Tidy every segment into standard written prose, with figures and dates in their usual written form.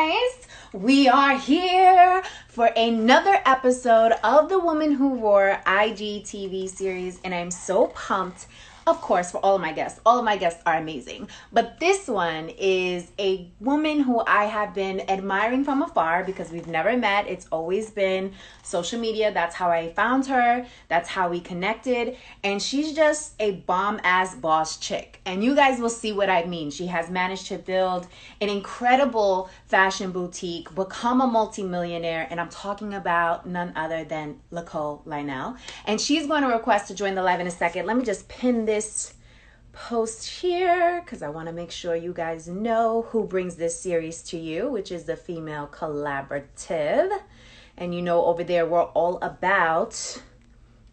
guys, we are here for another episode of the Woman Who Wore IGTV series, and I'm so pumped, of course, for all of my guests. All of my guests are amazing, but this one is a woman who I have been admiring from afar because we've never met. It's always been social media. That's how I found her. That's how we connected, and she's just a bomb-ass boss chick, and you guys will see what I mean. She has managed to build an incredible fashion boutique, become a multimillionaire, and I'm talking about none other than Nichole Lynel. And she's going to request to join the live in a second. Let me just pin this post here because I want to make sure you guys know who brings this series to you, which is the Female Collaborative. And you know, over there, we're all about,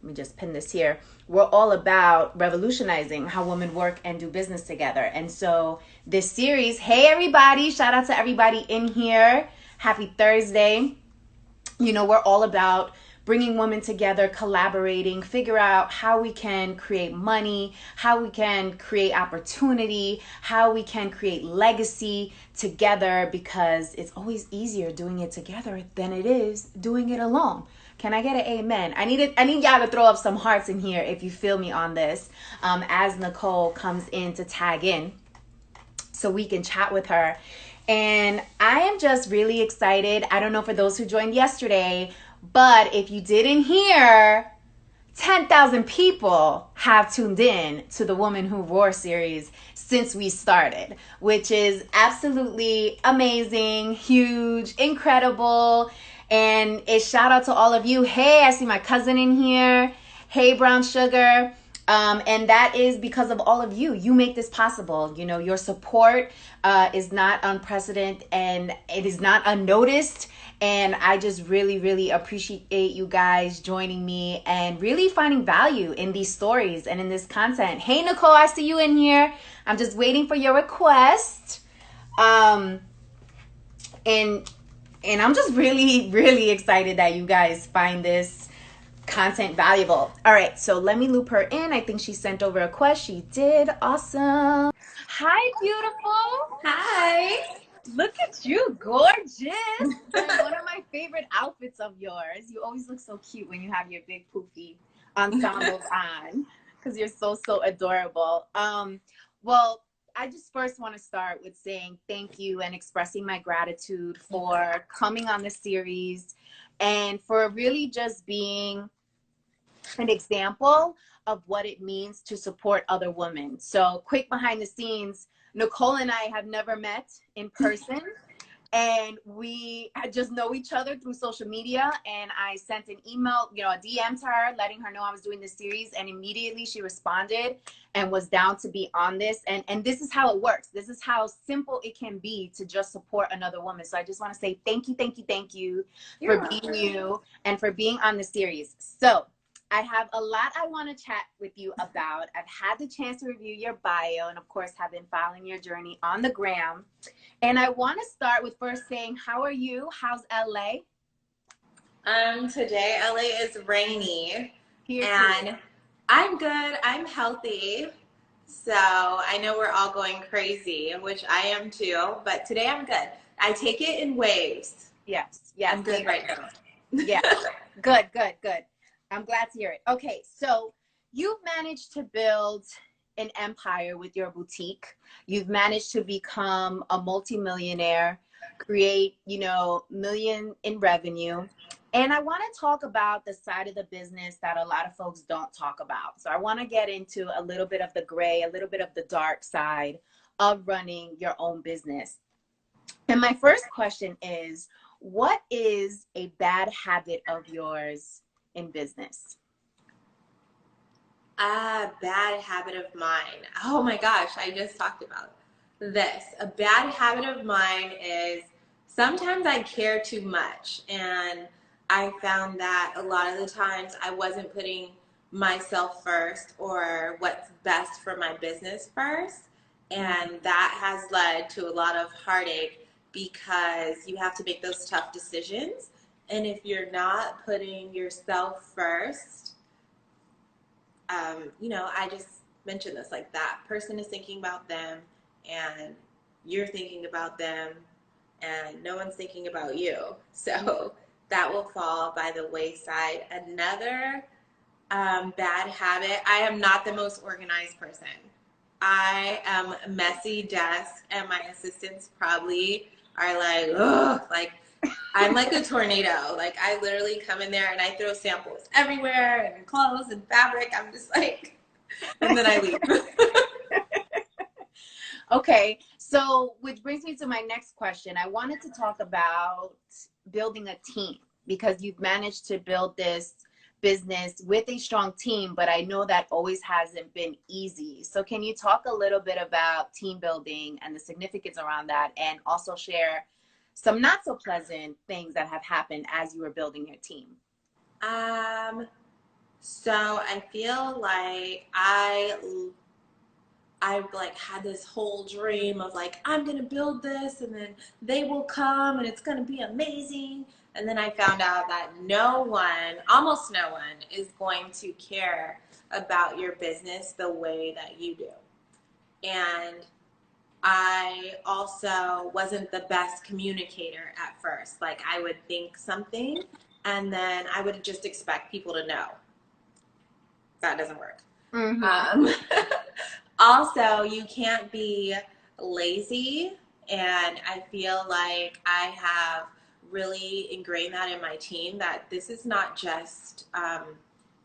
let me just pin this here. We're all about revolutionizing how women work and do business together. And so this series, hey everybody, shout out to everybody in here. Happy Thursday. You know, we're all about bringing women together, collaborating, figure out how we can create money, how we can create opportunity, how we can create legacy together, because it's always easier doing it together than it is doing it alone. Can I get an amen? I need y'all to throw up some hearts in here if you feel me on this, as Nichole comes in to tag in so we can chat with her. And I am just really excited. I don't know for those who joined yesterday, but if you didn't hear, 10,000 people have tuned in to the Woman Who Roar series since we started, which is absolutely amazing, huge, incredible. And a shout out to all of you. Hey, I see my cousin in here. Hey, Brown Sugar. And that is because of all of you. You make this possible. You know, your support is not unprecedented and it is not unnoticed. And I just really, really appreciate you guys joining me and really finding value in these stories and in this content. Hey, Nichole, I see you in here. I'm just waiting for your request. And I'm just really, really excited that you guys find this content valuable. All right, so let me loop her in. I think she sent over a request. She did. Awesome. Hi, beautiful. Hi. Look at you, gorgeous. And one of my favorite outfits of yours. You always look so cute when you have your big poofy ensembles on because you're so adorable. Well, I just first want to start with saying thank you and expressing my gratitude for coming on the series and for really just being an example of what it means to support other women. So quick behind the scenes, Nichole and I have never met in person, and we just know each other through social media. And I sent an email, you know, a DM to her, letting her know I was doing this series, and immediately she responded and was down to be on this. And this is how it works. This is how simple it can be to just support another woman. So I just want to say thank you for being you and for being on the series. So I have a lot I want to chat with you about. I've had the chance to review your bio and, of course, have been following your journey on the gram. And I want to start with first saying, how are you? How's LA? Today LA is rainy. Here and too. I'm good. I'm healthy. So I know we're all going crazy, which I am too, but today I'm good. I take it in waves. Yes. I'm good right now. Yeah. Good. I'm glad to hear it. Okay, so you've managed to build an empire with your boutique. You've managed to become a multimillionaire, create, you know, million in revenue. And I want to talk about the side of the business that a lot of folks don't talk about. So I want to get into a little bit of the gray, a little bit of the dark side of running your own business. And my first question is, what is a bad habit of yours in business? A bad habit of mine. Oh my gosh, I just talked about this. A bad habit of mine is sometimes I care too much, and I found that a lot of the times I wasn't putting myself first or what's best for my business first, and that has led to a lot of heartache because you have to make those tough decisions, and if you're not putting yourself first, you know, I just mentioned this, like that person is thinking about them and you're thinking about them and no one's thinking about you. So that will fall by the wayside. Another bad habit, I am not the most organized person. I am a messy desk, and my assistants probably are like, ugh, like I'm like a tornado. Like I literally come in there and I throw samples everywhere and clothes and fabric. I'm just like, and then I leave. Okay, so which brings me to my next question. I wanted to talk about building a team because you've managed to build this business with a strong team, but I know that always hasn't been easy. So can you talk a little bit about team building and the significance around that, and also share some not so pleasant things that have happened as you were building your team? Um, so I feel like I've like had this whole dream of like I'm gonna build this and then they will come and it's gonna be amazing. And then I found out that no one, almost no one, is going to care about your business the way that you do. And I also wasn't the best communicator at first. Like I would think something and then I would just expect people to know. That doesn't work. Mm-hmm. Um, also, you can't be lazy, and I feel like I have really ingrained that in my team that this is not just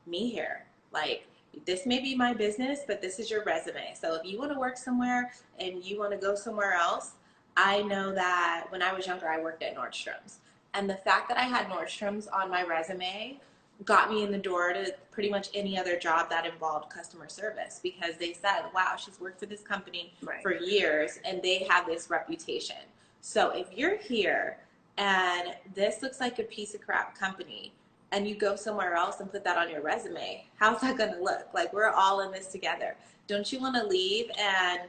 me here. Like, this may be my business, but this is your resume. So if you want to work somewhere and you want to go somewhere else, I know that when I was younger, I worked at Nordstrom's. And the fact that I had Nordstrom's on my resume got me in the door to pretty much any other job that involved customer service because they said, wow, she's worked for this company Right. for years and they have this reputation. So if you're here and this looks like a piece of crap company and you go somewhere else and put that on your resume, how's that going to look? Like we're all in this together. Don't you want to leave and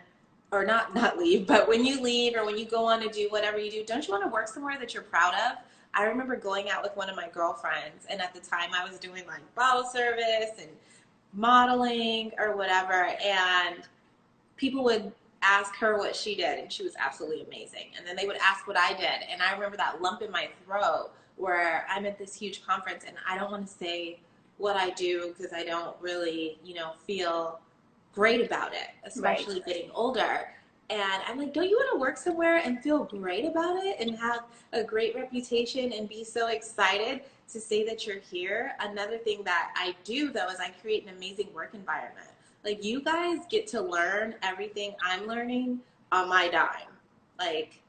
or not leave, but when you leave or when you go on to do whatever you do, don't you want to work somewhere that you're proud of? I remember going out with one of my girlfriends, and at the time I was doing like bottle service and modeling or whatever, and people would ask her what she did, and she was absolutely amazing. And then they would ask what I did, and I remember that lump in my throat where I'm at this huge conference and I don't want to say what I do because I don't really, feel great about it, especially Right. getting older. And I'm like, don't you want to work somewhere and feel great about it and have a great reputation and be so excited to say that you're here? Another thing that I do though is I create an amazing work environment. Like you guys get to learn everything I'm learning on my dime. Like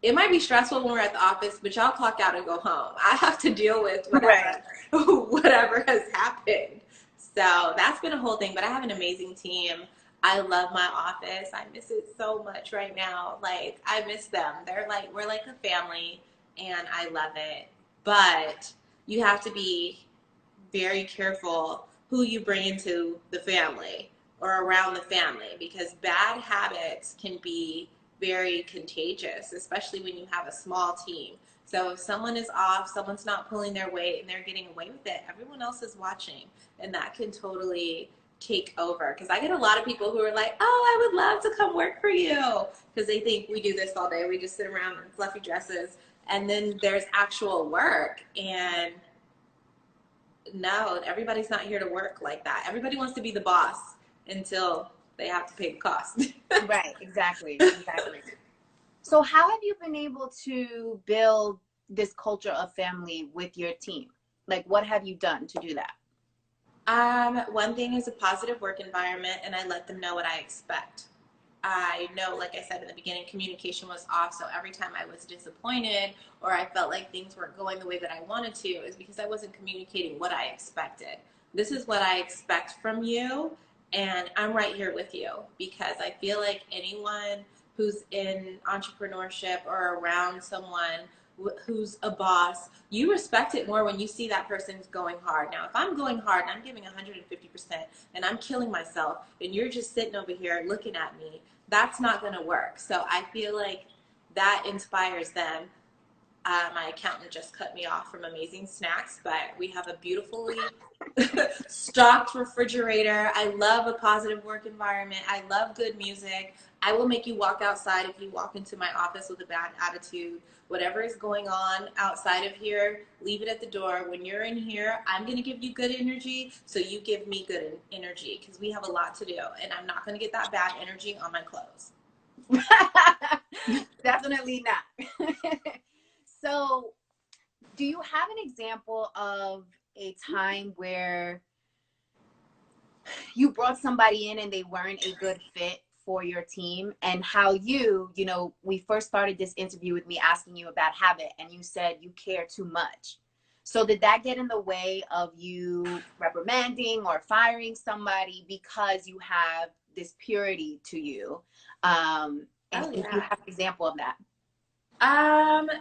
it might be stressful when we're at the office, but y'all clock out and go home. I have to deal with whatever Right. whatever has happened. So that's been a whole thing. But I have an amazing team. I love my office. I miss it so much right now. Like I miss them. We're like a family and I love it. But you have to be very careful who you bring into the family or around the family because bad habits can be very contagious, especially when you have a small team. So if someone is off, someone's not pulling their weight and they're getting away with it, everyone else is watching and that can totally take over. Because I get a lot of people who are like, oh, I would love to come work for you because they think we do this all day. We just sit around in fluffy dresses and then there's actual work and no, everybody's not here to work like that. Everybody wants to be the boss until they have to pay the cost. Right. Exactly. Exactly. So how have you been able to build this culture of family with your team? Like, what have you done to do that? One thing is a positive work environment, and I let them know what I expect. I know, like I said in the beginning, communication was off. So every time I was disappointed or I felt like things weren't going the way that I wanted to, is because I wasn't communicating what I expected. This is what I expect from you, and I'm right here with you because I feel like anyone who's in entrepreneurship or around someone who's a boss, you respect it more when you see that person's going hard. Now, if I'm going hard and I'm giving 150% and I'm killing myself and you're just sitting over here looking at me, that's not going to work. So I feel like that inspires them. My accountant just cut me off from amazing snacks, but we have a beautifully stocked refrigerator. I love a positive work environment. I love good music. I will make you walk outside if you walk into my office with a bad attitude. Whatever is going on outside of here, leave it at the door. When you're in here, I'm going to give you good energy, so you give me good energy, because we have a lot to do, and I'm not going to get that bad energy on my clothes. Definitely not. So, do you have an example of a time where you brought somebody in and they weren't a good fit for your team, and how you know, we first started this interview with me asking you about habit, and you said you care too much. So did that get in the way of you reprimanding or firing somebody because you have this purity to you? And Oh, do you yeah. have an example of that?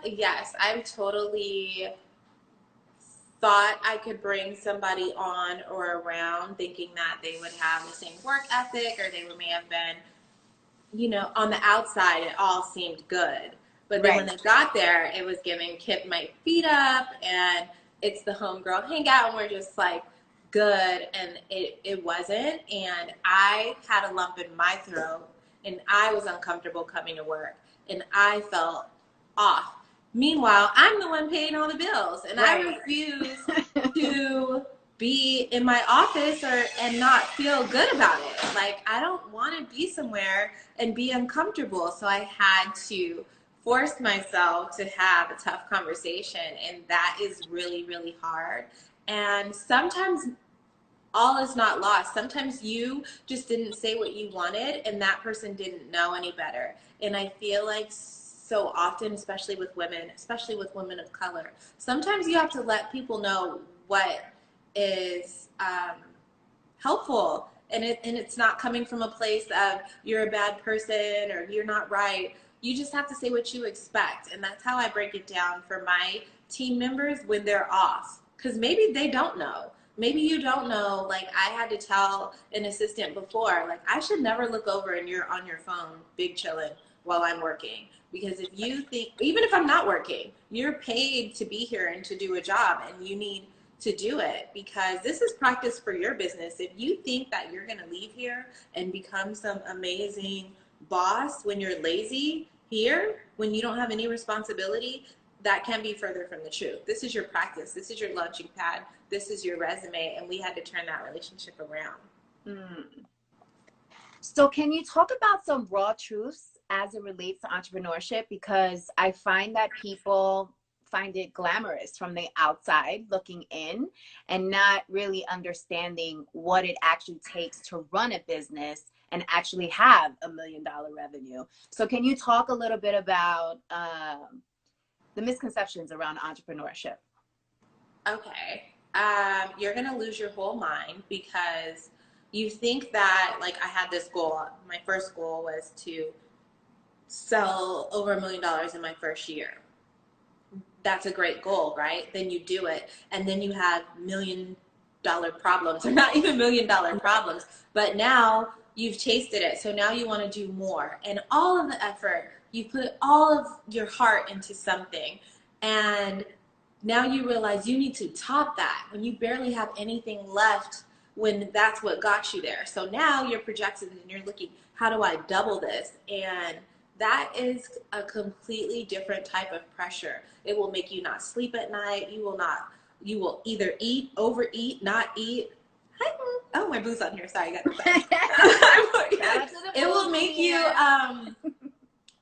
Yes, I'm totally thought I could bring somebody on or around thinking that they would have the same work ethic, or they may have been, on the outside, it all seemed good. But then when Right. they got there, it was giving Kip my feet up, and it's the homegirl hangout, and we're just like good, and it wasn't. And I had a lump in my throat, and I was uncomfortable coming to work, and I felt off. Meanwhile, I'm the one paying all the bills, and I Right. refuse to be in my office and not feel good about it. Like, I don't want to be somewhere and be uncomfortable. So I had to force myself to have a tough conversation, and that is really, really hard. And sometimes all is not lost. Sometimes you just didn't say what you wanted, and that person didn't know any better. And I feel like so often, especially with women of color, sometimes you have to let people know what is helpful, and it's not coming from a place of you're a bad person or you're not right. You just have to say what you expect, and that's how I break it down for my team members when they're off, because maybe they don't know. Maybe you don't know. Like, I had to tell an assistant before, like, I should never look over and you're on your phone big chilling while I'm working, because if you think, even if I'm not working, you're paid to be here and to do a job, and you need to do it, because this is practice for your business. If you think that you're going to leave here and become some amazing boss when you're lazy here, when you don't have any responsibility, that can be further from the truth. This is your practice. This is your launching pad. This is your resume. And we had to turn that relationship around. Mm. So can you talk about some raw truths as it relates to entrepreneurship? Because I find that people find it glamorous from the outside looking in, and not really understanding what it actually takes to run a business and actually have $1 million revenue. So can you talk a little bit about the misconceptions around entrepreneurship? Okay. You're going to lose your whole mind, because you think that, like, I had this goal. My first goal was to sell over $1 million in my first year. That's a great goal, right? Then you do it, and then you have $1 million problems, or not even $1 million problems, but now you've tasted it. So now you want to do more, and all of the effort, you put all of your heart into something, and now you realize you need to top that when you barely have anything left, when that's what got you there. So now you're projected and you're looking, how do I double this? And that is a completely different type of pressure. It will make you not sleep at night. You will either eat, overeat, not eat. Hi, oh, my boo's on here. Sorry, I got it will make you,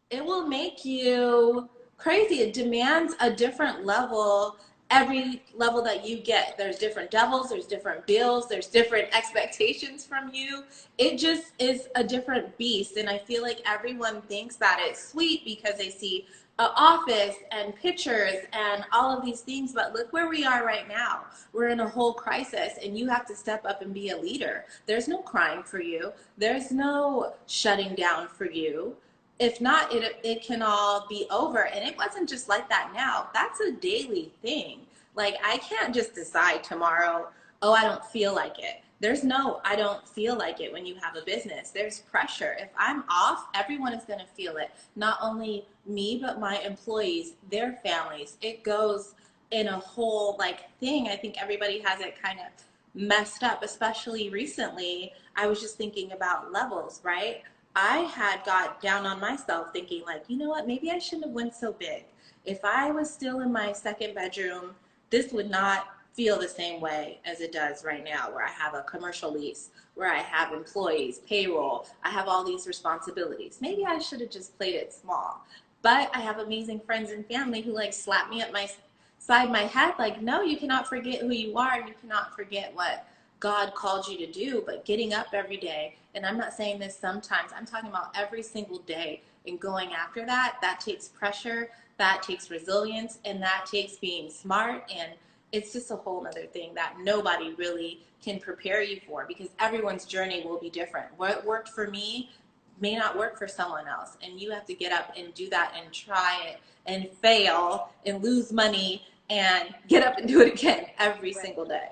it will make you crazy. It demands a different level. Every level that you get, there's different devils, there's different bills, there's different expectations from you. It just is a different beast. And I feel like everyone thinks that it's sweet because they see an office and pictures and all of these things. But look where we are right now. We're in a whole crisis, and you have to step up and be a leader. There's no crying for you. There's no shutting down for you. If not, it can all be over. And it wasn't just like that now. That's a daily thing. Like, I can't just decide tomorrow, oh, I don't feel like it. There's no, I don't feel like it when you have a business. There's pressure. If I'm off, everyone is going to feel it. Not only me, but my employees, their families. It goes in a whole like thing. I think everybody has it kind of messed up, especially recently. I was just thinking about levels, right? I had got down on myself thinking like, you know what, maybe I shouldn't have went so big. If I was still in my second bedroom, this would not feel the same way as it does right now, where I have a commercial lease, where I have employees, payroll, I have all these responsibilities. Maybe I should have just played it small. But I have amazing friends and family who like slap me at my side my head like, no, you cannot forget who you are, and you cannot forget what God called you to do. But getting up every day, and I'm not saying this sometimes, I'm talking about every single day, and going after that, that takes pressure, that takes resilience, and that takes being smart. And it's just a whole other thing that nobody really can prepare you for, because everyone's journey will be different. What worked for me may not work for someone else, and you have to get up and do that and try it and fail and lose money and get up and do it again every single day.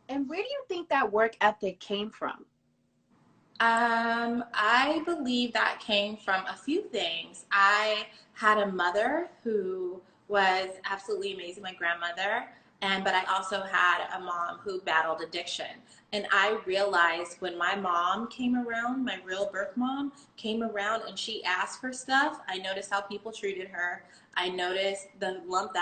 And where do you think that work ethic came from? I believe that came from a few things. I had a mother who was absolutely amazing, my grandmother, but I also had a mom who battled addiction. And I realized when my mom came around, my real birth mom came around and she asked for stuff, I noticed how people treated her. I noticed the lump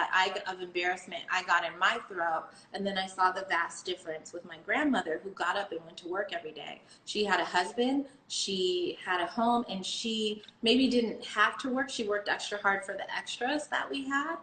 of embarrassment I got in my throat, and then I saw the vast difference with my grandmother, who got up and went to work every day. She had a husband, she had a home, and she maybe didn't have to work. She worked extra hard for the extras that we had,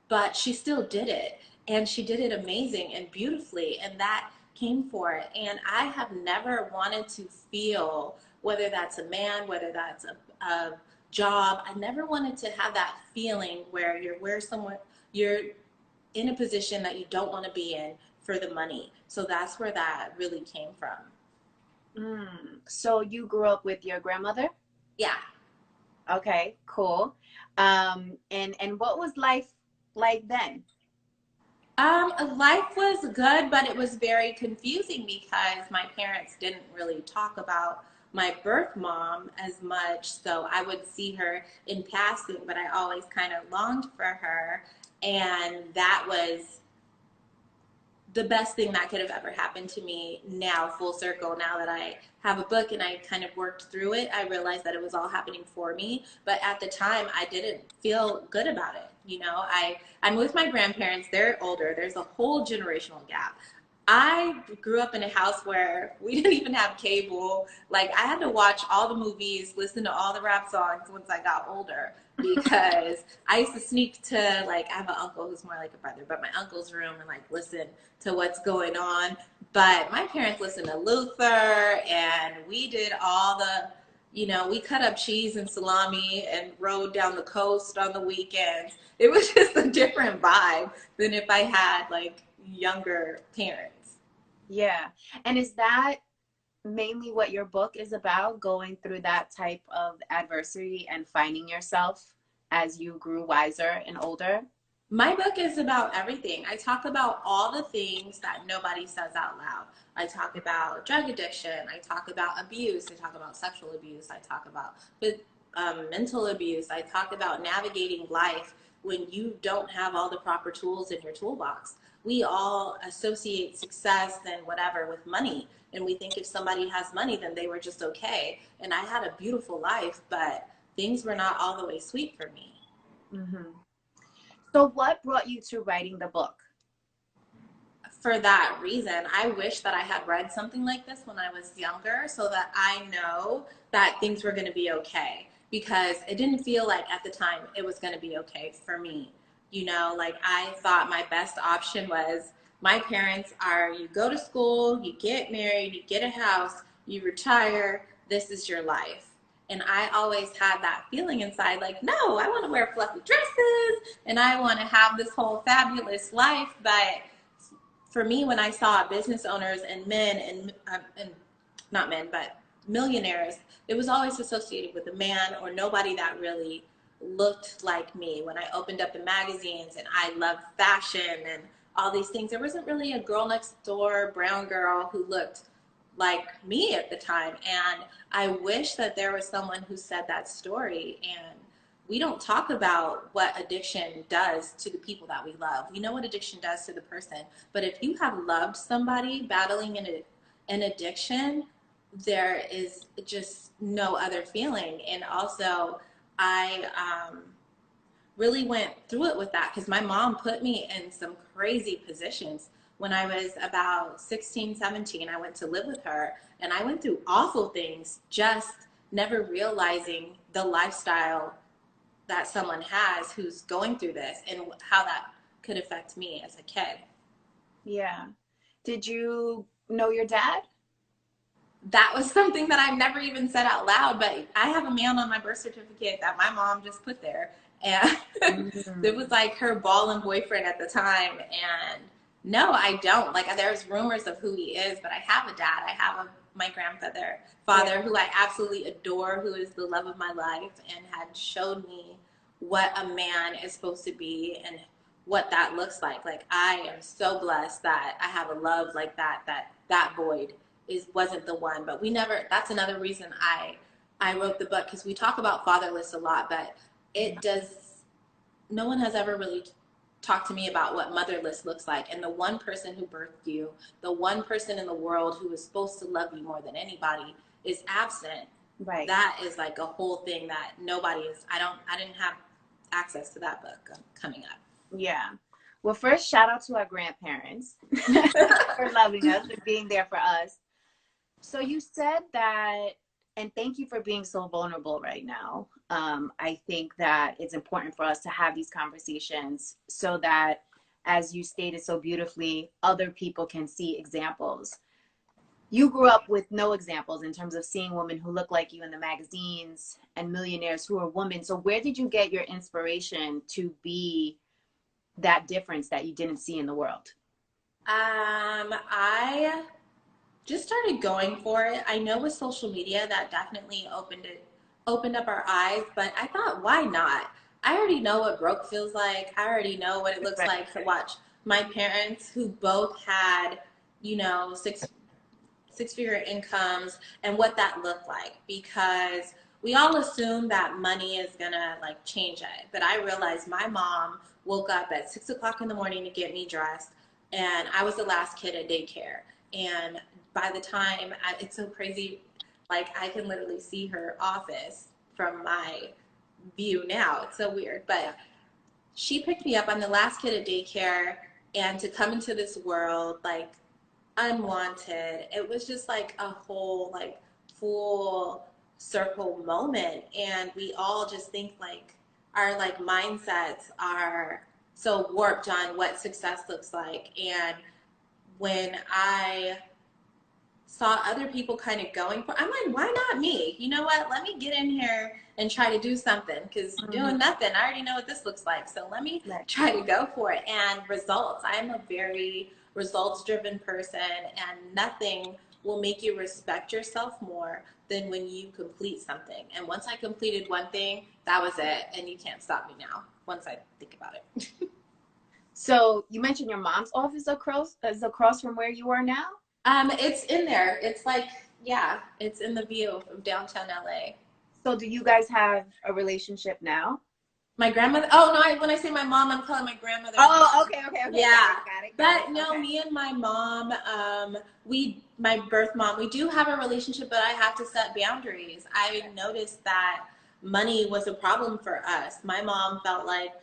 but she still did it, and she did it amazing and beautifully, and that came for it. And I have never wanted to feel, whether that's a man, whether that's a job, I never wanted to have that feeling where you're in a position that you don't want to be in for the money. So that's where that really came from. So you grew up with your grandmother? Yeah. Okay, cool. And what was life like then? Life was good, but it was very confusing because my parents didn't really talk about my birth mom as much. So I would see her in passing, but I always kind of longed for her. And that was the best thing that could have ever happened to me. Now, full circle, now that I have a book and I kind of worked through it, I realized that it was all happening for me. But at the time, I didn't feel good about it. You know, I'm with my grandparents, they're older, there's a whole generational gap. I grew up in a house where we didn't even have cable. Like, I had to watch all the movies, listen to all the rap songs once I got older, because I used to sneak to, like, I have an uncle who's more like a brother, but my uncle's room and, like, listen to what's going on. But my parents listened to Luther, and we did all the, you know, we cut up cheese and salami and rode down the coast on the weekends. It was just a different vibe than if I had, like, younger parents. Yeah. And is that mainly what your book is about, going through that type of adversity and finding yourself as you grew wiser and older? My book is about everything. I talk about all the things that nobody says out loud. I talk about drug addiction. I talk about abuse. I talk about sexual abuse. I talk about mental abuse. I talk about navigating life when you don't have all the proper tools in your toolbox. We all associate success and whatever with money. And we think if somebody has money, then they were just okay. And I had a beautiful life, but things were not all the way sweet for me. Mm-hmm. So what brought you to writing the book? For that reason, I wish that I had read something like this when I was younger, so that I know that things were going to be okay, because it didn't feel like at the time it was going to be okay for me. You know, like, I thought my best option was, my parents are, you go to school, you get married, you get a house, you retire, this is your life. And I always had that feeling inside, like, no, I want to wear fluffy dresses and I want to have this whole fabulous life. But for me, when I saw business owners and men and not men, but millionaires, it was always associated with a man or nobody that really looked like me. When I opened up the magazines and I loved fashion and all these things. There wasn't really a girl next door brown girl who looked like me at the time. And I wish that there was someone who said that story. And we don't talk about what addiction does to the people that we love. We know what addiction does to the person, but if you have loved somebody battling an addiction, there is just no other feeling. And also, I really went through it with that because my mom put me in some crazy positions when I was about 16, 17. I went to live with her and I went through awful things, just never realizing the lifestyle that someone has who's going through this and how that could affect me as a kid. Yeah. Did you know your dad? That was something that I've never even said out loud, but I have a man on my birth certificate that my mom just put there. And it was like her ball and boyfriend at the time. And no, I don't. Like, there's rumors of who he is, but I have a dad. I have my father, who I absolutely adore, who is the love of my life and had showed me what a man is supposed to be and what that looks like. Like, I am so blessed that I have a love like that, that void wasn't the one. But we never, that's another reason I wrote the book, because we talk about fatherless a lot, but no one has ever really talked to me about what motherless looks like. And the one person who birthed you, the one person in the world who is supposed to love you more than anybody, is absent. Right. That is like a whole thing that nobody is. I didn't have access to that book coming up. Yeah. Well, first, shout out to our grandparents for loving us and being there for us. So you said that, and thank you for being so vulnerable right now. I think that it's important for us to have these conversations so that, as you stated so beautifully, other people can see examples. You grew up with no examples in terms of seeing women who look like you in the magazines and millionaires who are women. So where did you get your inspiration to be that difference that you didn't see in the world? I just started going for it. I know with social media that definitely opened up our eyes, but I thought, why not? I already know what broke feels like. I already know what it looks like to watch my parents, who both had, six-figure incomes, and what that looked like, because we all assume that money is gonna like change it. But I realized my mom woke up at 6 o'clock in the morning to get me dressed, and I was the last kid at daycare. And by the time, it's so crazy, like I can literally see her office from my view now. It's so weird. But she picked me up. I'm the last kid at daycare, and to come into this world, like, unwanted, it was just like a whole, like, full circle moment. And we all just think like our like mindsets are so warped on what success looks like. And when I saw other people kind of going for, I'm like, why not me? You know what? Let me get in here and try to do something, because doing nothing, I already know what this looks like. So let me try to go for it. And results, I'm a very results driven person, and nothing will make you respect yourself more than when you complete something. And once I completed one thing, that was it. And you can't stop me now once I think about it. So you mentioned your mom's office is across from where you are now? It's in there. It's like, yeah, it's in the view of downtown LA. So do you guys have a relationship now? My grandmother. Oh no! When I say my mom, I'm calling my grandmother. Oh, okay. Yeah, got it. but no, me and my mom, my birth mom, we do have a relationship, but I have to set boundaries. I noticed that money was a problem for us. My mom felt like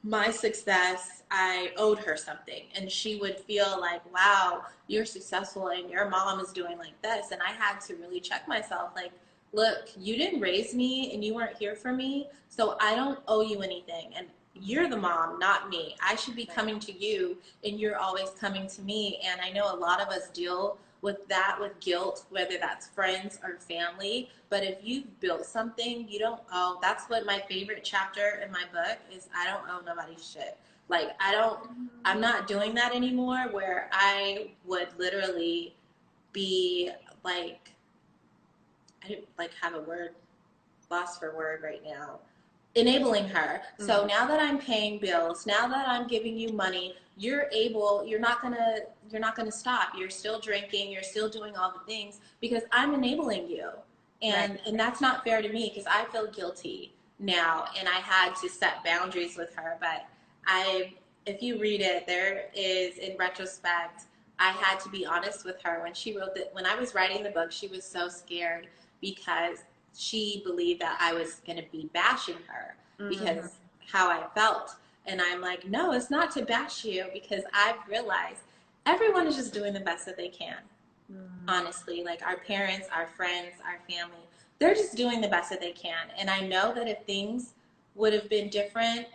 my success, I owed her something, and she would feel like, wow, you're successful and your mom is doing like this. And I had to really check myself, like, look, you didn't raise me and you weren't here for me, so I don't owe you anything. And you're the mom, not me. I should be coming to you, and you're always coming to me. And I know a lot of us deal with that, with guilt, whether that's friends or family. But if you've built something, you don't owe. That's what my favorite chapter in my book is. I don't owe nobody shit. Like, I'm not doing that anymore, where I would literally be like, I didn't like have a word, lost for word right now. enabling her. So Mm-hmm. now that I'm paying bills, now that I'm giving you money, you're not gonna stop. You're still drinking, you're still doing all the things because I'm enabling you. Right. And that's not fair to me because I feel guilty now and I had to set boundaries with her. But I if you read it, there is in retrospect, I had to be honest with her when she wrote that when I was writing the book, she was so scared because she believed that I was going to be bashing her Mm-hmm. because how I felt. And I'm like, no, it's not to bash you because I've realized everyone is just doing the best that they can. Mm-hmm. Honestly, like our parents, our friends, our family, they're just doing the best that they can. And I know that if things would have been different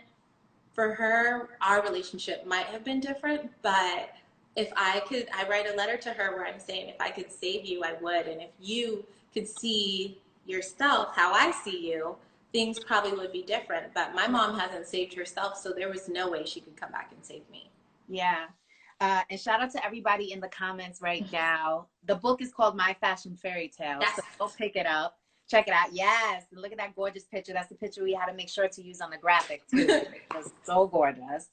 for her, our relationship might have been different. But if I could, I write a letter to her where I'm saying, if I could save you, I would. And if you could see yourself how I see you, things probably would be different. But my mom hasn't saved herself, so there was no way she could come back and save me. Yeah. And shout out to everybody in the comments right now. The book is called My Fashion Fairytale. Yes. So go pick it up. Check it out. Yes. And look at that gorgeous picture. That's the picture we had to make sure to use on the graphic too. It was so gorgeous.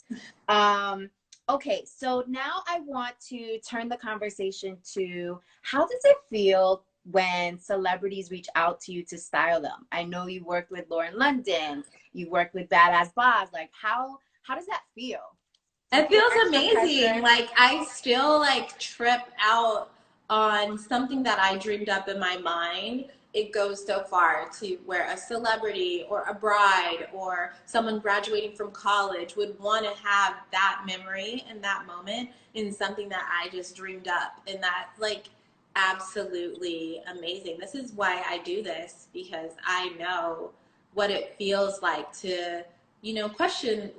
Okay, so now I want to turn the conversation to how does it feel when celebrities reach out to you to style them? I know you worked with Lauren London, you worked with Badass Boss. Like how does that feel? Do you It feel feels extra amazing. pressure? Like I still like trip out on something that I dreamed up in my mind. It goes so far to where a celebrity or a bride or someone graduating from college would want to have that memory and that moment in something that I just dreamed up. And that's like absolutely amazing. This is why I do this because I know what it feels like to question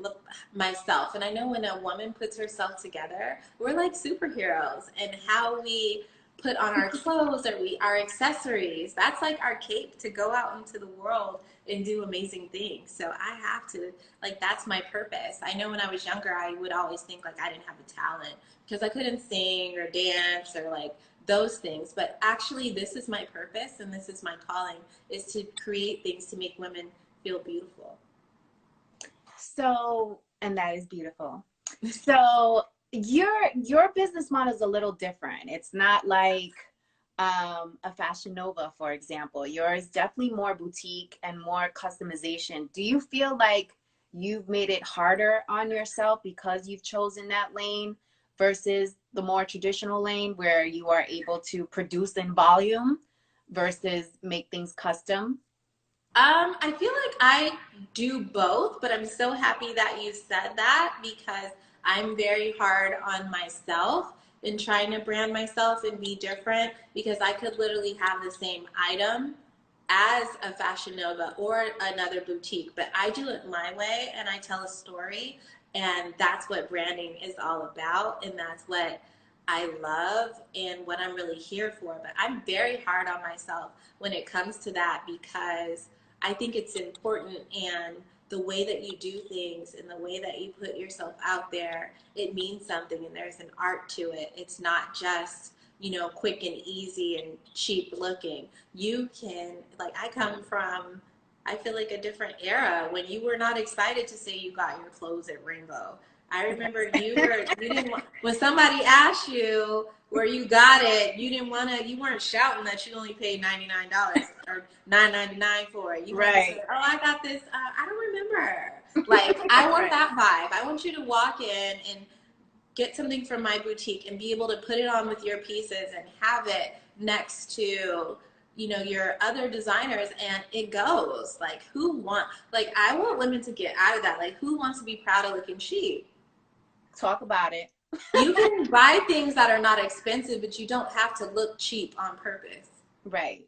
myself. And I know when a woman puts herself together, we're like superheroes. And how we put on our clothes or our accessories, that's like our cape to go out into the world and do amazing things. So I have to, like, that's my purpose. I know when I was younger, I would always think like I didn't have a talent because I couldn't sing or dance or like those things. But actually, this is my purpose and this is my calling, is to create things to make women feel beautiful. So, and that is beautiful. So your business model is a little different. It's not like a Fashion Nova, for example. Yours definitely more boutique and more customization. Do you feel like you've made it harder on yourself because you've chosen that lane versus the more traditional lane where you are able to produce in volume versus make things custom? I feel like I do both, but I'm so happy that you said that because I'm very hard on myself in trying to brand myself and be different because I could literally have the same item as a Fashion Nova or another boutique, but I do it my way and I tell a story, and that's what branding is all about, and that's what I love and what I'm really here for. But I'm very hard on myself when it comes to that because I think it's important, and the way that you do things and the way that you put yourself out there, it means something and there's an art to it. It's not just, quick and easy and cheap looking. You can, like, I come from, I feel like a different era when you were not excited to say you got your clothes at Ringo. I remember you didn't want, when somebody asked you where you got it, you weren't shouting that you only paid $99 or $9.99 for it. You might have Right. said, "Oh, I got this. I don't remember." Like, I want Right. that vibe. I want you to walk in and get something from my boutique and be able to put it on with your pieces and have it next to your other designers, and it goes. Like, I want women to get out of that. Like, who wants to be proud of looking cheap? Talk about it. You can buy things that are not expensive, but you don't have to look cheap on purpose. Right.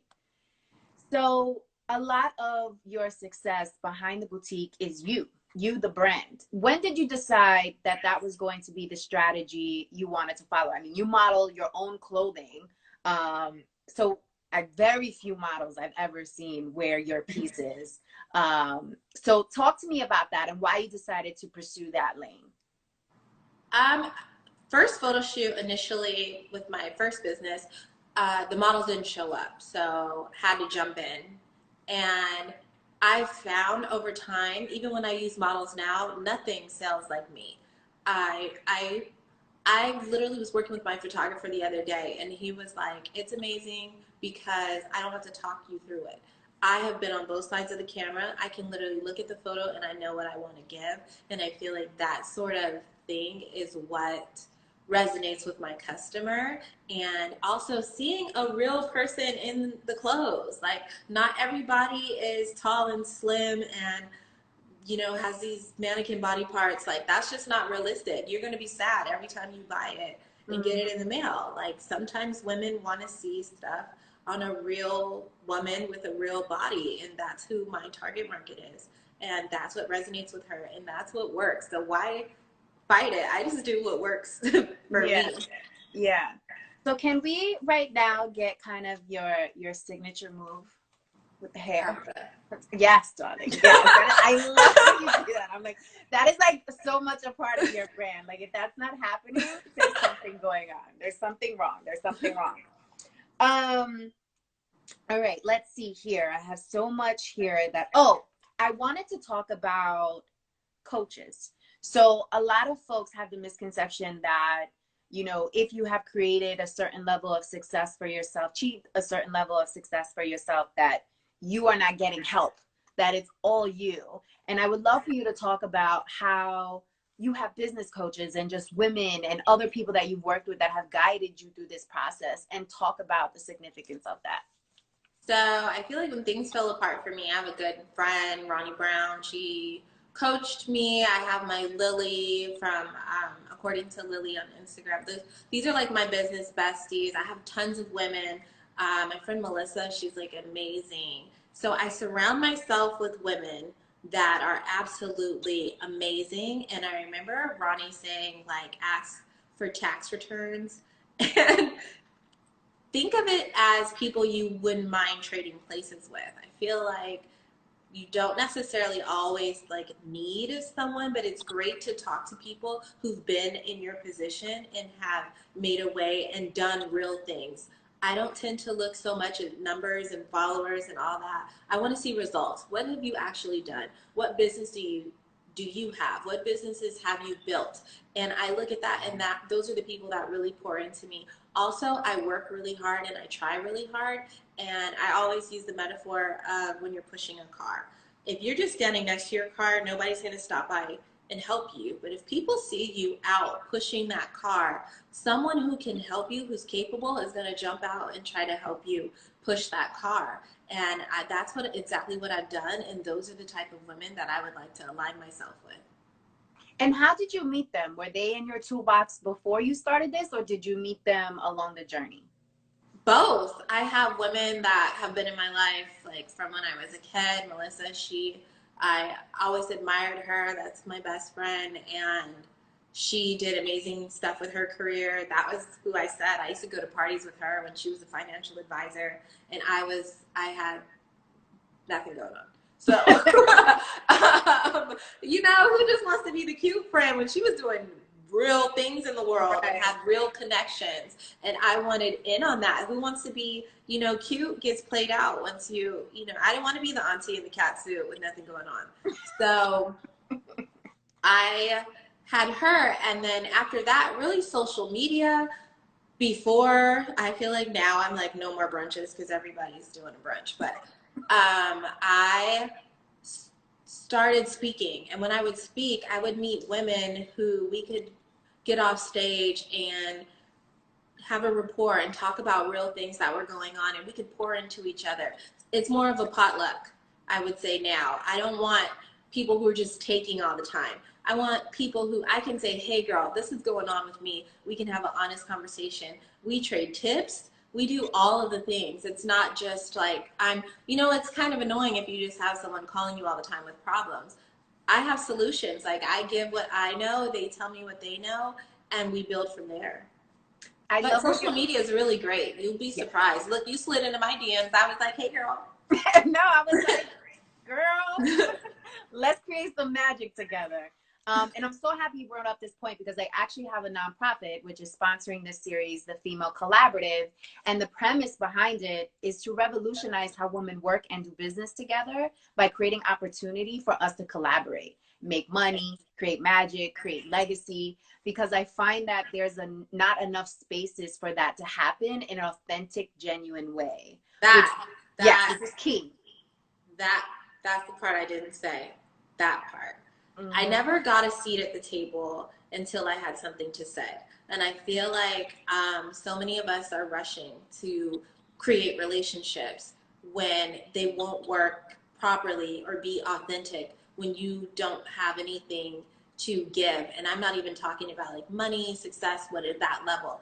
So a lot of your success behind the boutique is you, the brand. When did you decide that that was going to be the strategy you wanted to follow? I mean, you model your own clothing. So very few models I've ever seen wear your pieces. So talk to me about that and why you decided to pursue that lane. Um, First photo shoot initially with my first business, the models didn't show up, so had to jump in. And I've found over time, even when I use models now, nothing sells like me. I I I literally was working with my photographer the other day, and he was like, "It's amazing because I don't have to talk you through it. I have been on both sides of the camera. I can literally look at the photo and I know what I want to give." And I feel like that sort of thing is what resonates with my customer. And also seeing a real person in the clothes. Like, not everybody is tall and slim and has these mannequin body parts. Like, that's just not realistic. You're going to be sad every time you buy it and get it in the mail. Like, sometimes women want to see stuff on a real woman with a real body, and that's who my target market is. And that's what resonates with her, and that's what works. So why fight it? I just do what works for me. Yeah. So can we right now get kind of your signature move with the hair? Yes, darling. Yes. I love when you do that. I'm like, that is like so much a part of your brand. Like, if that's not happening, there's something going on. There's something wrong. There's something wrong. All right, let's see here. I have so much here that, I wanted to talk about coaches. So a lot of folks have the misconception that, if you have created a certain level of success for yourself, achieved a certain level of success for yourself, that you are not getting help, that it's all you. And I would love for you to talk about how you have business coaches and just women and other people that you've worked with that have guided you through this process, and talk about the significance of that. So I feel like when things fell apart for me, I have a good friend, Ronnie Brown. She coached me. I have my Lily from According to Lily on Instagram. These are like my business besties. I have tons of women. My friend Melissa, she's like amazing. So I surround myself with women that are absolutely amazing. And I remember Ronnie saying, like, ask for tax returns. And think of it as people you wouldn't mind trading places with. I feel like you don't necessarily always like need someone, but it's great to talk to people who've been in your position and have made a way and done real things. I don't tend to look so much at numbers and followers and all that. I want to see results. What have you actually done? What business do you have? What businesses have you built? And I look at that, and those are the people that really pour into me. Also, I work really hard and I try really hard. And I always use the metaphor of when you're pushing a car. If you're just standing next to your car, nobody's going to stop by and help you. But if people see you out pushing that car, someone who can help you, who's capable, is going to jump out and try to help you push that car. And that's exactly what I've done. And those are the type of women that I would like to align myself with. And how did you meet them? Were they in your toolbox before you started this, or did you meet them along the journey? Both. I have women that have been in my life, like from when I was a kid. Melissa, I always admired her. That's my best friend. And she did amazing stuff with her career. That was who I said. I used to go to parties with her when she was a financial advisor, and I had nothing going on. So, who just wants to be the cute friend when she was doing real things in the world and had real connections? And I wanted in on that. Who wants to be, cute gets played out once I didn't want to be the auntie in the cat suit with nothing going on. So I had her. And then after that, really social media. Before, I feel like now I'm like, no more brunches because everybody's doing a brunch. But I started speaking, and when I would speak, I would meet women who we could get off stage and have a rapport and talk about real things that were going on, and we could pour into each other. It's more of a potluck, I would say now. I don't want people who are just taking all the time. I want people who I can say, hey girl, this is going on with me. We can have an honest conversation. We trade tips. We do all of the things. It's not just like it's kind of annoying if you just have someone calling you all the time with problems. I have solutions. Like, I give what I know, they tell me what they know, and we build from there. But social media is really great. You'll be surprised. Look, you slid into my DMs. I was like, hey girl. No, I was like, girl, let's create some magic together. And I'm so happy you brought up this point because I actually have a nonprofit which is sponsoring this series, the Female Collaborative. And the premise behind it is to revolutionize how women work and do business together by creating opportunity for us to collaborate, make money, create magic, create legacy. Because I find that there's not enough spaces for that to happen in an authentic, genuine way. Yes, this is key. That's the part I didn't say. That part. Mm-hmm. I never got a seat at the table until I had something to say. And I feel like so many of us are rushing to create relationships when they won't work properly or be authentic when you don't have anything to give. And I'm not even talking about like money, success, what is that level.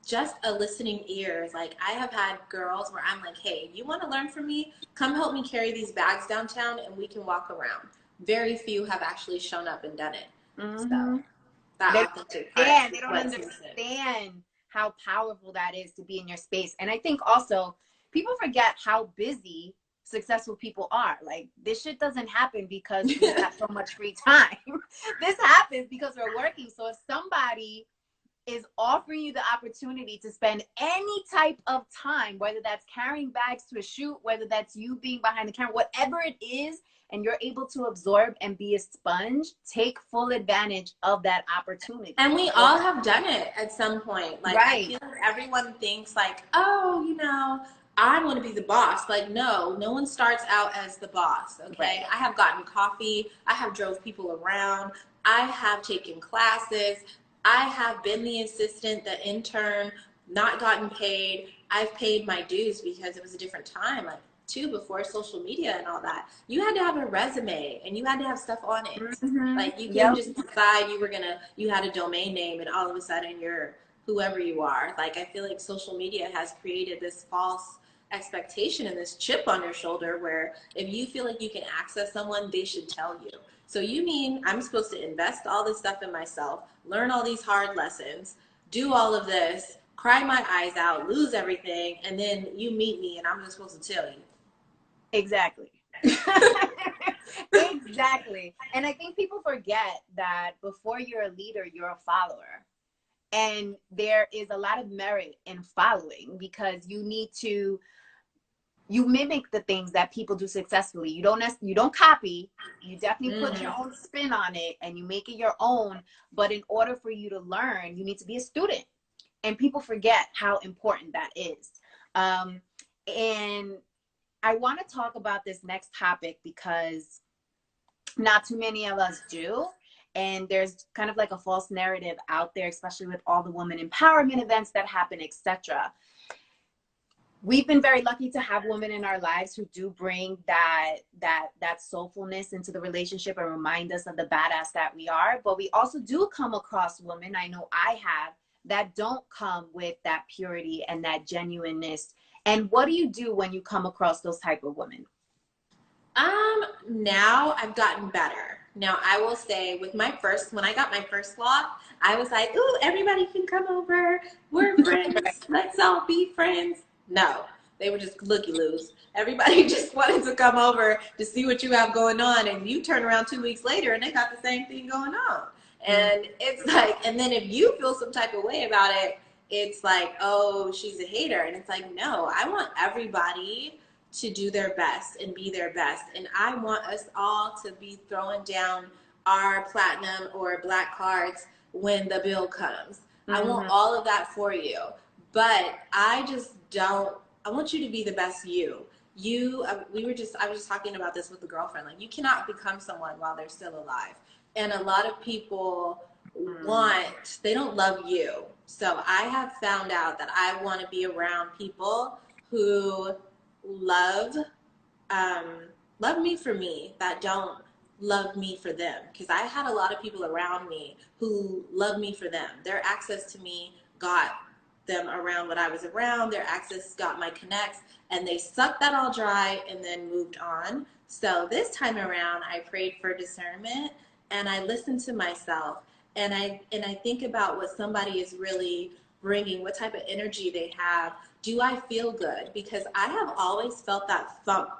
Just a listening ear. Like, I have had girls where I'm like, hey, you want to learn from me? Come help me carry these bags downtown and we can walk around. Very few have actually shown up and done it. Mm-hmm. So that authentic part. They don't understand how powerful that is to be in your space. And I think also people forget how busy successful people are. Like, this shit doesn't happen because we have so much free time. This happens because we're working. So if somebody is offering you the opportunity to spend any type of time, whether that's carrying bags to a shoot, whether that's you being behind the camera, whatever it is, and you're able to absorb and be a sponge, take full advantage of that opportunity. And we all have done it at some point. Like, right. I feel like everyone thinks like, oh, you know, I want to be the boss. Like, no one starts out as the boss. Okay. Right. I have gotten coffee. I have drove people around. I have taken classes. I have been the assistant, the intern, not gotten paid. I've paid my dues because it was a different time, like too, before social media and all that. You had to have a resume and you had to have stuff on it. Mm-hmm. Like, you couldn't just decide you had a domain name and all of a sudden you're whoever you are. Like, I feel like social media has created this false expectation and this chip on your shoulder where if you feel like you can access someone, they should tell you. So you mean I'm supposed to invest all this stuff in myself, learn all these hard lessons, do all of this, cry my eyes out, lose everything, and then you meet me and I'm just supposed to tell you? Exactly. Exactly. And I think people forget that before you're a leader, you're a follower. And there is a lot of merit in following because you mimic the things that people do successfully. You don't copy. You definitely put your own spin on it and you make it your own. But in order for you to learn, you need to be a student. And people forget how important that is. And I want to talk about this next topic because not too many of us do. And there's kind of like a false narrative out there, especially with all the women empowerment events that happen, etc. We've been very lucky to have women in our lives who do bring that soulfulness into the relationship and remind us of the badass that we are. But we also do come across women, I know I have, that don't come with that purity and that genuineness. And what do you do when you come across those type of women? Now I've gotten better. Now I will say when I got my first vlog, I was like, ooh, everybody can come over. We're friends. Let's all be friends. No, they were just looky-loos. Everybody just wanted to come over to see what you have going on. And you turn around 2 weeks later and they got the same thing going on. And it's like, and then if you feel some type of way about it, it's like, oh, she's a hater. And it's like, no, I want everybody to do their best and be their best. And I want us all to be throwing down our platinum or black cards when the bill comes. I want all of that for you. But I want you to be the best you. I was just talking about this with a girlfriend. Like, you cannot become someone while they're still alive. And a lot of people they don't love you. So I have found out that I want to be around people who love me for me, that don't love me for them. Because I had a lot of people around me who love me for them. Their access to me got them around what I was around. Their access got my connects, and they sucked that all dry and then moved on. So this time around, I prayed for discernment and I listened to myself, and I think about what somebody is really bringing, what type of energy they have. Do I feel good? Because I have always felt that thump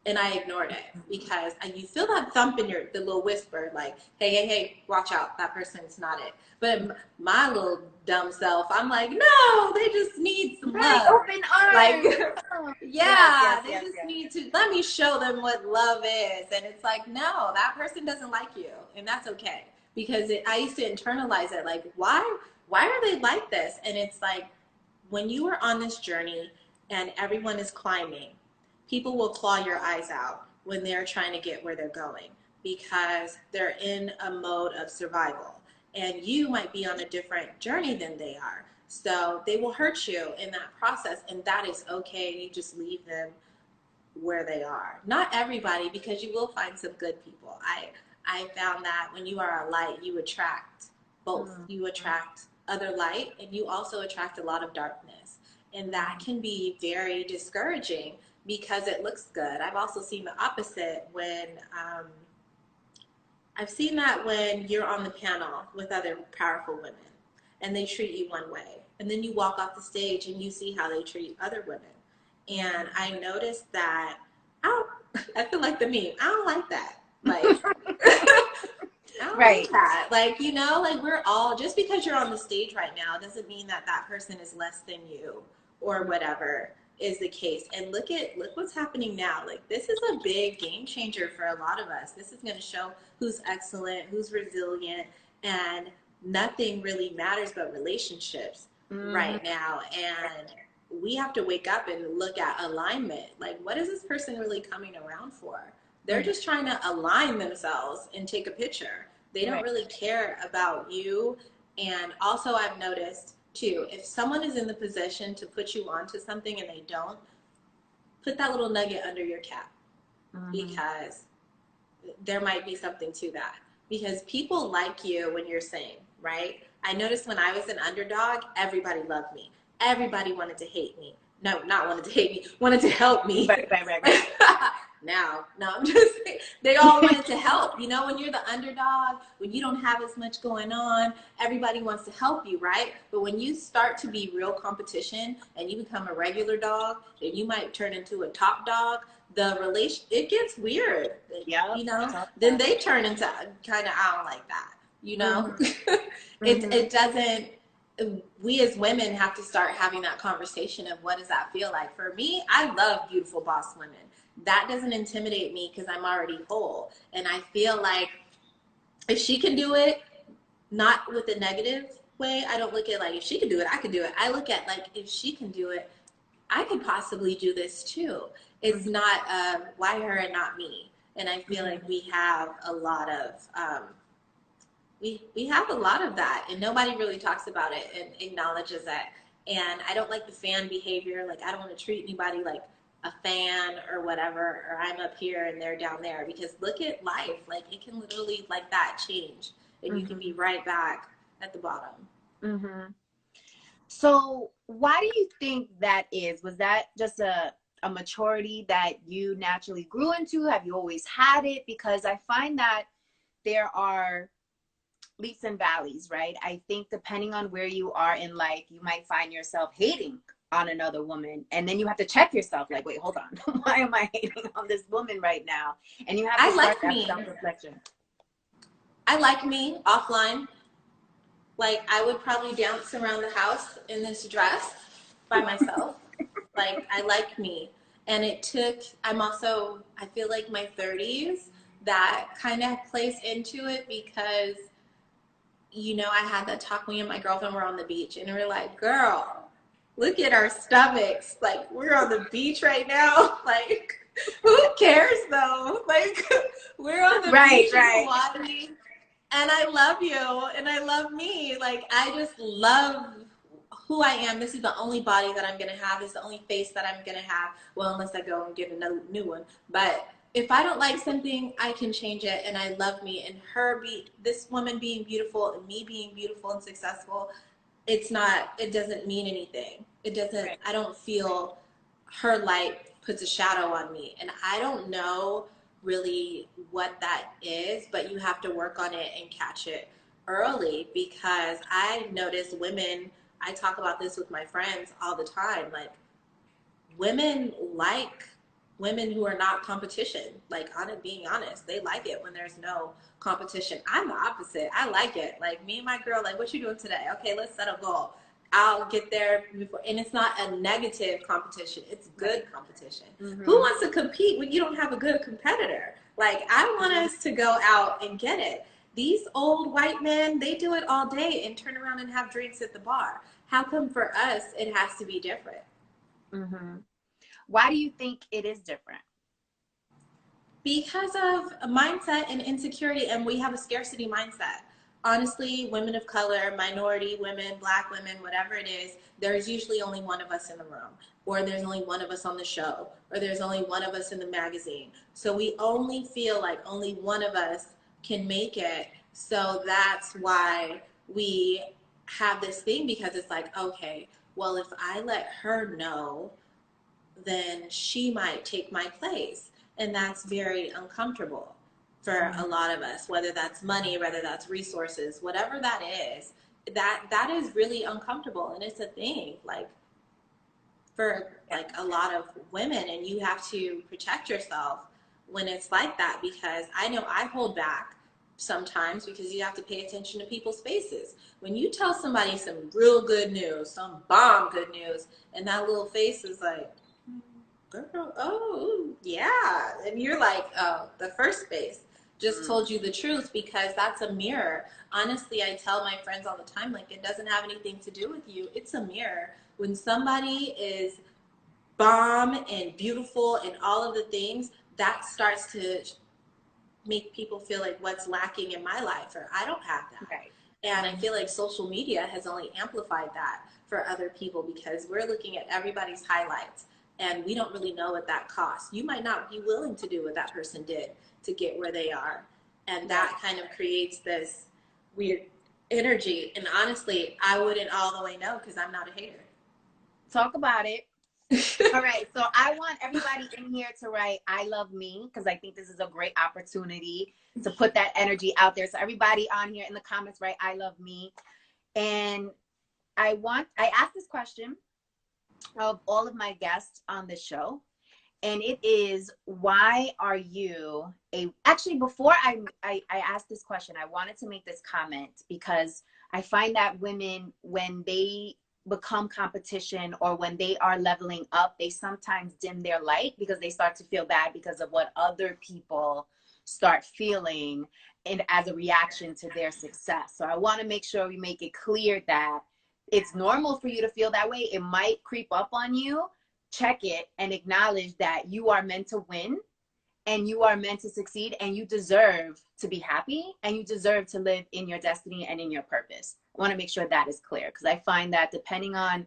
And I ignored it because you feel that thump in the little whisper, like, hey, hey, hey, watch out, that person's not it. But my little dumb self, I'm like, no, they just need some Right, love. open Like, arms. Oh, yes, yeah, yes, they yes, just yes. need to let me show them what love is. And it's like, no, that person doesn't like you, and that's okay. Because I used to internalize it, like, why are they like this? And it's like, when you are on this journey and everyone is climbing, people will claw your eyes out when they're trying to get where they're going because they're in a mode of survival. And you might be on a different journey than they are. So they will hurt you in that process, and that is okay. You just leave them where they are. Not everybody, because you will find some good people. I found that when you are a light, you attract both. You attract other light, and you also attract a lot of darkness. And that can be very discouraging because it looks good. I've also seen the opposite when I've seen that when you're on the panel with other powerful women and they treat you one way, and then you walk off the stage and you see how they treat other women. And I noticed that I feel like the meme. I don't like that. Like, I don't like that. Like, you know, like we're all, just because you're on the stage right now doesn't mean that that person is less than you or whatever is the case. And look what's happening now. Like, this is a big game changer for a lot of us. This is going to show who's excellent, who's resilient, and nothing really matters but relationships right now. And we have to wake up and look at alignment. Like, what is this person really coming around for? They're just trying to align themselves and take a picture. They don't really care about you. And also, I've noticed too, if someone is in the position to put you onto something and they don't, put that little nugget under your cap because there might be something to that. Because people like you when you're sane, right? I noticed when I was an underdog, everybody loved me. Everybody wanted to hate me. No, not wanted to hate me, wanted to help me. Right. No, I'm just saying, they all wanted to help. You know, when you're the underdog, when you don't have as much going on, everybody wants to help you, right? But when you start to be real competition and you become a regular dog, and you might turn into a top dog, it gets weird. Yeah, you know, then they turn into kind of, I don't like that. You know, it doesn't. We as women have to start having that conversation of what does that feel like. For me, I love beautiful boss women. That doesn't intimidate me because I'm already whole. And I feel like if she can do it, not with a negative way, I don't look at like, if she can do it, I can do it. I look at like, if she can do it, I could possibly do this too. It's not why her and not me. And I feel like we have a lot of we have a lot of that, and nobody really talks about it and acknowledges that. And I don't like the fan behavior. Like, I don't want to treat anybody like a fan or whatever, or I'm up here and they're down there, because look at life. Like, it can literally like that change, and you can be right back at the bottom. So why do you think that is? Was that just a maturity that you naturally grew into? Have you always had it? Because I find that there are leaps and valleys, right? I think depending on where you are in life, you might find yourself hating on another woman, and then you have to check yourself, like, wait, hold on, why am I hating on this woman right now? And you have to start that self-reflection. I like me offline. Like, I would probably dance around the house in this dress by myself. Like, I like me. And it took, I feel like my 30s, that kind of plays into it because, you know, I had that talk, me and my girlfriend were on the beach, and we were like, girl, look at our stomachs. Like, we're on the beach right now. Like, who cares though? Like, we're on the beach in Hawaii, and I love you, and I love me. Like, I just love who I am. This is the only body that I'm going to have. This is the only face that I'm going to have. Well, unless I go and get a new one. But if I don't like something, I can change it, and I love me. And this woman being beautiful and me being beautiful and successful, it doesn't mean anything. It doesn't, I don't feel her light puts a shadow on me. And I don't know really what that is, but you have to work on it and catch it early, because I notice women, I talk about this with my friends all the time, like, women like women who are not competition. Like, on it, being honest, they like it when there's no competition. I'm the opposite. I like it. Like, me and my girl, like, what you doing today? Okay, let's set a goal. I'll get there before, and it's not a negative competition. It's good competition. Mm-hmm. Who wants to compete when you don't have a good competitor? Like, I want us to go out and get it. These old white men, they do it all day and turn around and have drinks at the bar. How come for us it has to be different? Mm-hmm. Why do you think it is different? Because of a mindset and insecurity, and we have a scarcity mindset. Honestly, women of color, minority women, black women, whatever it is, there's usually only one of us in the room, or there's only one of us on the show, or there's only one of us in the magazine. So we only feel like only one of us can make it. So that's why we have this thing, because it's like, okay, well, if I let her know, then she might take my place. And that's very uncomfortable for a lot of us, whether that's money, whether that's resources, whatever that is, that is really uncomfortable. And it's a thing, like, for like a lot of women, and you have to protect yourself when it's like that, because I know I hold back sometimes because you have to pay attention to people's faces. When you tell somebody some real good news, some bomb good news, and that little face is like, girl, oh yeah, and you're like, oh, the first space just told you the truth, because that's a mirror. Honestly, I tell my friends all the time, like, it doesn't have anything to do with you. It's a mirror. When somebody is bomb and beautiful and all of the things, that starts to make people feel like, what's lacking in my life, or I don't have that. Right. And I feel like social media has only amplified that for other people, because we're looking at everybody's highlights and we don't really know what that costs. You might not be willing to do what that person did to get where they are. And that kind of creates this weird energy. And honestly, I wouldn't all the way know, because I'm not a hater. Talk about it. All right. So I want everybody in here to write, I love me, because I think this is a great opportunity to put that energy out there. So everybody on here in the comments, write, I love me. And I asked this question of all of my guests on the show, and it is, why are you actually, before I asked this question, I wanted to make this comment, because I find that women, when they become competition or when they are leveling up, they sometimes dim their light because they start to feel bad because of what other people start feeling, and as a reaction to their success. So I want to make sure we make it clear that it's normal for you to feel that way. It might creep up on you. Check it and acknowledge that you are meant to win, and you are meant to succeed, and you deserve to be happy, and you deserve to live in your destiny and in your purpose. I want to make sure that is clear, because I find that depending on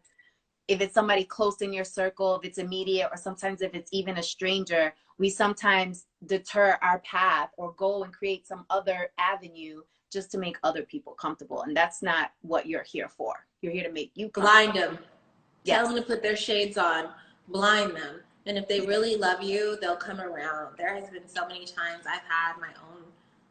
if it's somebody close in your circle, if it's immediate, or sometimes if it's even a stranger, we sometimes deter our path or go and create some other avenue just to make other people comfortable. And that's not what you're here for. You're here to make you blind them. Yes. Tell them to put their shades on, blind them. And if they really love you, they'll come around. There has been so many times I've had my own,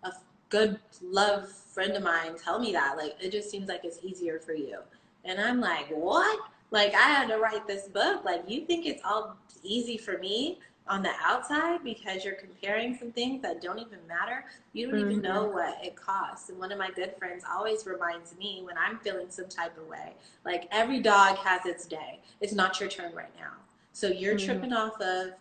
a good love friend of mine tell me that, like, it just seems like it's easier for you. And I'm like, what? Like, I had to write this book. Like, you think it's all easy for me on the outside because you're comparing some things that don't even matter? You don't even know what it costs. And one of my good friends always reminds me when I'm feeling some type of way, like, every dog has its day. It's not your turn right now. So you're tripping off of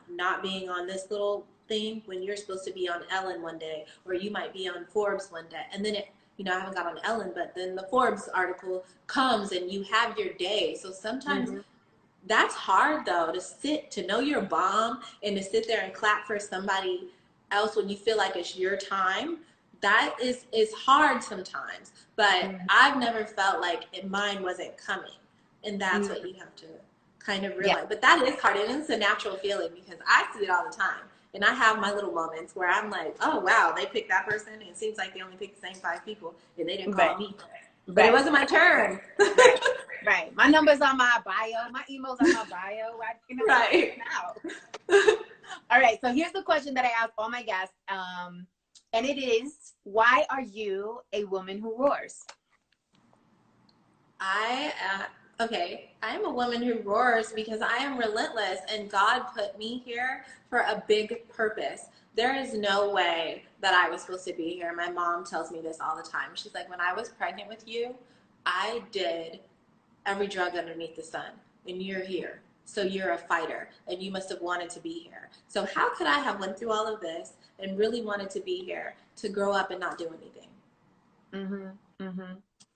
not being on this little thing when you're supposed to be on Ellen one day, or you might be on Forbes one day. And then I haven't got on Ellen, but then the Forbes article comes and you have your day. So sometimes that's hard, though, to know your bomb and to sit there and clap for somebody else when you feel like it's your time. That is hard sometimes, but I've never felt like mine wasn't coming. And that's what you have to kind of realize. But that is hard, and it's a natural feeling, because I see it all the time. And I have my little moments where I'm like, oh, wow, they picked that person, and it seems like they only picked the same 5 people, and they didn't call me. But it wasn't my turn. Right. My number's on my bio. My email's on my bio. Right. Now. All right. So here's the question that I ask all my guests. And it is, why are you a woman who roars? Okay, I am a woman who roars because I am relentless and God put me here for a big purpose. There is no way that I was supposed to be here. My mom tells me this all the time. She's like, when I was pregnant with you, I did every drug underneath the sun, and you're here. So you're a fighter, and you must have wanted to be here. So how could I have went through all of this and really wanted to be here to grow up and not do anything?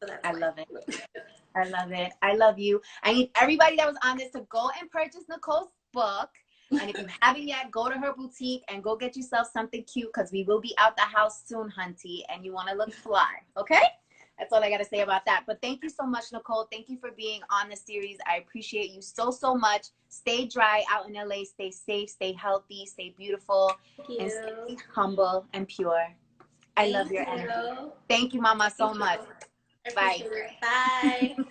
So that's I why. love it. I love it. I love you. I need everybody that was on this to go and purchase Nicole's book. And if you haven't yet, go to her boutique and go get yourself something cute because we will be out the house soon, hunty, and you want to look fly. Okay? That's all I got to say about that. But thank you so much, Nichole. Thank you for being on the series. I appreciate you so, so much. Stay dry out in LA. Stay safe. Stay healthy. Stay beautiful. Thank And you. stay humble and pure. I love Thank your energy. you. Thank you, Mama, so Thank you. much. I Bye. appreciate it. Bye.